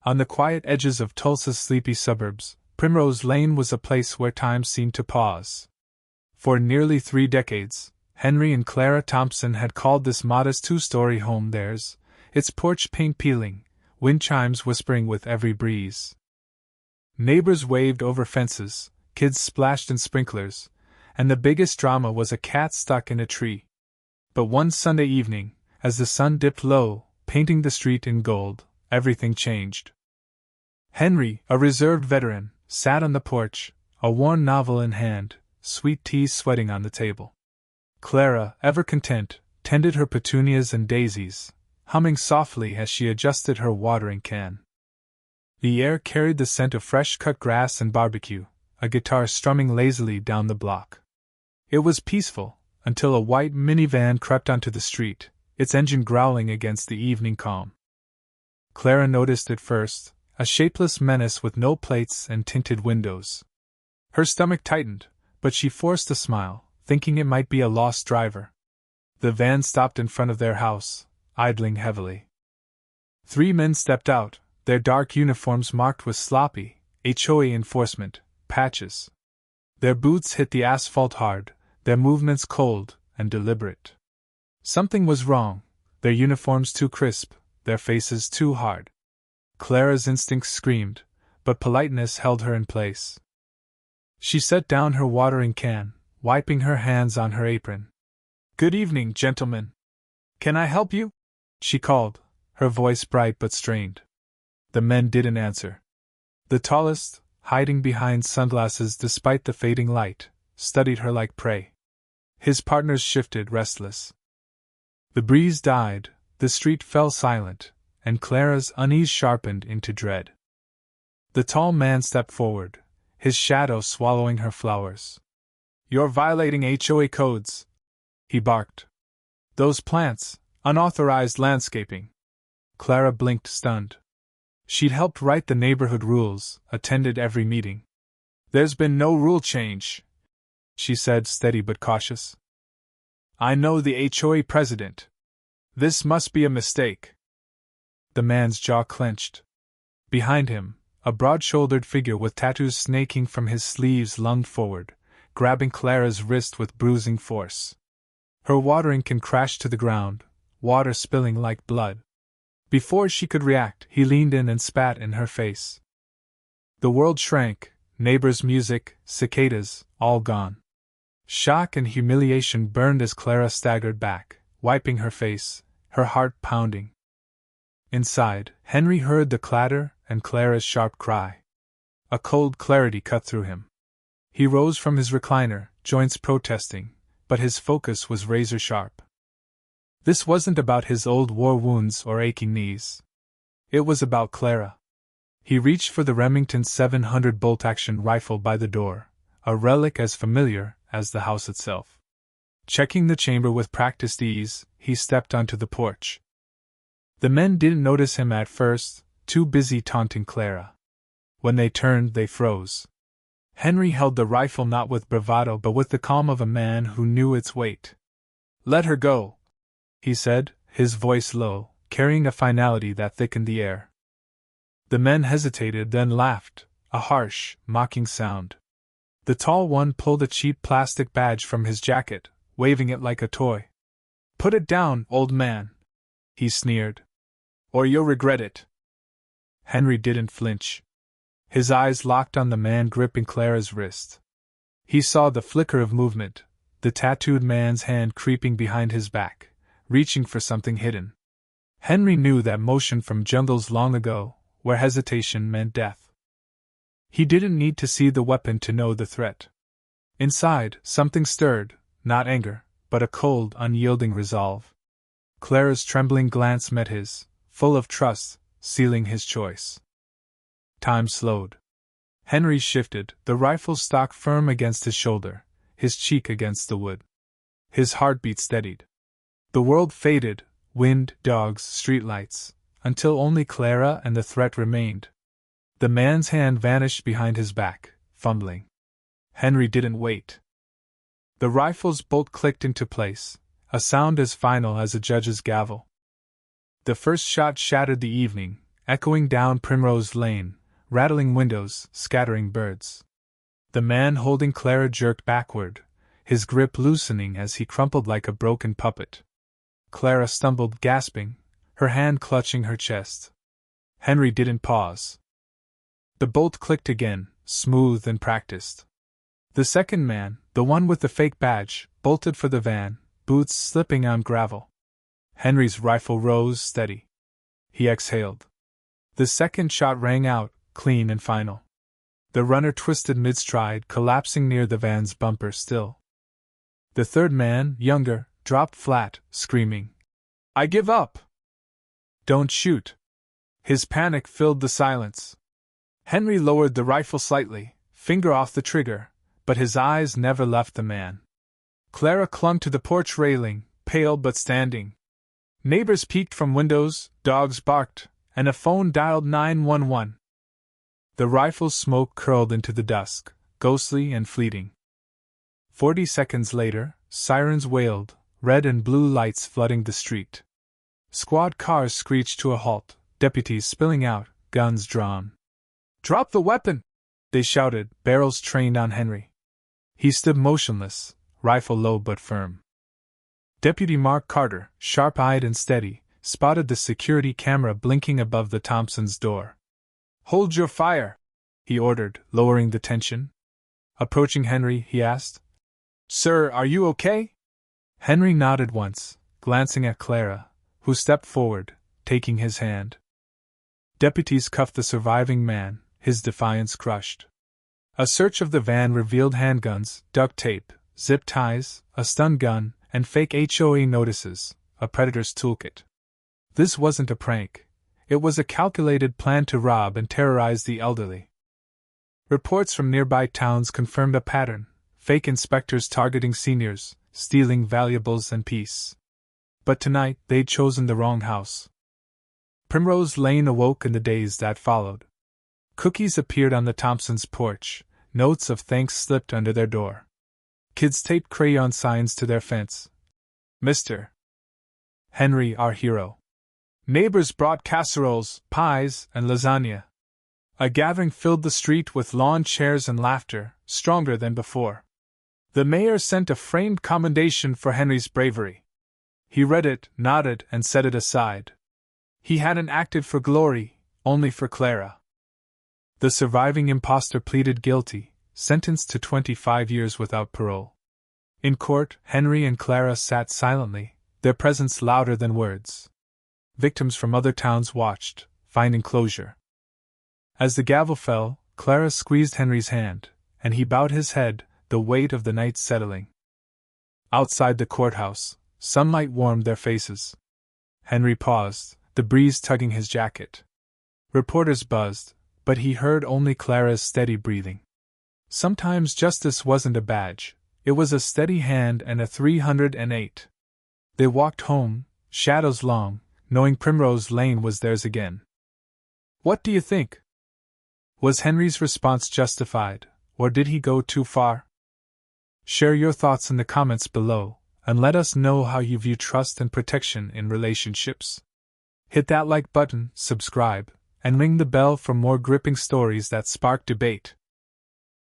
On the quiet edges of Tulsa's sleepy suburbs, Primrose Lane was a place where time seemed to pause. For nearly 3 decades, Henry and Clara Thompson had called this modest 2-story home theirs, its porch paint peeling, wind chimes whispering with every breeze. Neighbors waved over fences, kids splashed in sprinklers, and the biggest drama was a cat stuck in a tree. But one Sunday evening, as the sun dipped low, painting the street in gold, everything changed. Henry, a reserved veteran, sat on the porch, a worn novel in hand, sweet tea sweating on the table. Clara, ever content, tended her petunias and daisies, humming softly as she adjusted her watering can. The air carried the scent of fresh-cut grass and barbecue, a guitar strumming lazily down the block. It was peaceful, until a white minivan crept onto the street, its engine growling against the evening calm. Clara noticed it first, a shapeless menace with no plates and tinted windows. Her stomach tightened, but she forced a smile, thinking it might be a lost driver. The van stopped in front of their house, idling heavily. 3 men stepped out, their dark uniforms marked with sloppy HOA enforcement patches. Their boots hit the asphalt hard, their movements cold and deliberate. Something was wrong, their uniforms too crisp, their faces too hard. Clara's instincts screamed, but politeness held her in place. She set down her watering can, wiping her hands on her apron. "Good evening, gentlemen. Can I help you?" she called, her voice bright but strained. The men didn't answer. The tallest, hiding behind sunglasses despite the fading light, studied her like prey. His partners shifted, restless. The breeze died, the street fell silent, and Clara's unease sharpened into dread. The tall man stepped forward, his shadow swallowing her flowers. "You're violating HOA codes," he barked. "Those plants, unauthorized landscaping." Clara blinked, stunned. She'd helped write the neighborhood rules, attended every meeting. "There's been no rule change," she said, steady but cautious. "I know the HOA president. This must be a mistake." The man's jaw clenched. Behind him, a broad-shouldered figure with tattoos snaking from his sleeves lunged forward, grabbing Clara's wrist with bruising force. Her watering can crashed to the ground, water spilling like blood. Before she could react, he leaned in and spat in her face. The world shrank, neighbors' music, cicadas, all gone. Shock and humiliation burned as Clara staggered back, wiping her face, her heart pounding. Inside, Henry heard the clatter and Clara's sharp cry. A cold clarity cut through him. He rose from his recliner, joints protesting, but his focus was razor-sharp. This wasn't about his old war wounds or aching knees. It was about Clara. He reached for the Remington 700 bolt-action rifle by the door, a relic as familiar as the house itself. Checking the chamber with practiced ease, he stepped onto the porch. The men didn't notice him at first, too busy taunting Clara. When they turned, they froze. Henry held the rifle not with bravado but with the calm of a man who knew its weight. "Let her go," he said, his voice low, carrying a finality that thickened the air. The men hesitated, then laughed, a harsh, mocking sound. The tall one pulled a cheap plastic badge from his jacket, waving it like a toy. "Put it down, old man," he sneered. "Or you'll regret it." Henry didn't flinch. His eyes locked on the man gripping Clara's wrist. He saw the flicker of movement, the tattooed man's hand creeping behind his back, reaching for something hidden. Henry knew that motion from jungles long ago, where hesitation meant death. He didn't need to see the weapon to know the threat. Inside, something stirred, not anger, but a cold, unyielding resolve. Clara's trembling glance met his, full of trust, sealing his choice. Time slowed. Henry shifted, the rifle stock firm against his shoulder, his cheek against the wood. His heartbeat steadied. The world faded, wind, dogs, streetlights, until only Clara and the threat remained. The man's hand vanished behind his back, fumbling. Henry didn't wait. The rifle's bolt clicked into place, a sound as final as a judge's gavel. The first shot shattered the evening, echoing down Primrose Lane, rattling windows, scattering birds. The man holding Clara jerked backward, his grip loosening as he crumpled like a broken puppet. Clara stumbled, gasping, her hand clutching her chest. Henry didn't pause. The bolt clicked again, smooth and practiced. The second man, the one with the fake badge, bolted for the van, boots slipping on gravel. Henry's rifle rose steady. He exhaled. The second shot rang out, clean and final. The runner twisted mid-stride, collapsing near the van's bumper still. The third man, younger, dropped flat, screaming, "I give up! Don't shoot!" His panic filled the silence. Henry lowered the rifle slightly, finger off the trigger, but his eyes never left the man. Clara clung to the porch railing, pale but standing. Neighbors peeked from windows, dogs barked, and a phone dialed 911. The rifle's smoke curled into the dusk, ghostly and fleeting. 40 seconds later, sirens wailed, red and blue lights flooding the street. Squad cars screeched to a halt, deputies spilling out, guns drawn. "Drop the weapon!" they shouted, barrels trained on Henry. He stood motionless, rifle low but firm. Deputy Mark Carter, sharp-eyed and steady, spotted the security camera blinking above the Thompsons' door. "Hold your fire," he ordered, lowering the tension. Approaching Henry, he asked, "Sir, are you okay?" Henry nodded once, glancing at Clara, who stepped forward, taking his hand. Deputies cuffed the surviving man, his defiance crushed. A search of the van revealed handguns, duct tape, zip ties, a stun gun, and fake HOA notices, a predator's toolkit. This wasn't a prank. It was a calculated plan to rob and terrorize the elderly. Reports from nearby towns confirmed a pattern: fake inspectors targeting seniors, stealing valuables and peace. But tonight they'd chosen the wrong house. Primrose Lane awoke in the days that followed. Cookies appeared on the Thompsons' porch, notes of thanks slipped under their door. Kids taped crayon signs to their fence. "Mr. Henry, our hero." Neighbors brought casseroles, pies, and lasagna. A gathering filled the street with lawn chairs and laughter, stronger than before. The mayor sent a framed commendation for Henry's bravery. He read it, nodded, and set it aside. He hadn't acted for glory, only for Clara. The surviving imposter pleaded guilty, sentenced to 25 years without parole. In court, Henry and Clara sat silently, their presence louder than words. Victims from other towns watched, finding closure. As the gavel fell, Clara squeezed Henry's hand, and he bowed his head, the weight of the night settling. Outside the courthouse, sunlight warmed their faces. Henry paused, the breeze tugging his jacket. Reporters buzzed, but he heard only Clara's steady breathing. Sometimes justice wasn't a badge, it was a steady hand and a 308. They walked home, shadows long, knowing Primrose Lane was theirs again. "What do you think?" Was Henry's response justified, or did he go too far? Share your thoughts in the comments below, and let us know how you view trust and protection in relationships. Hit that like button, subscribe, and ring the bell for more gripping stories that spark debate.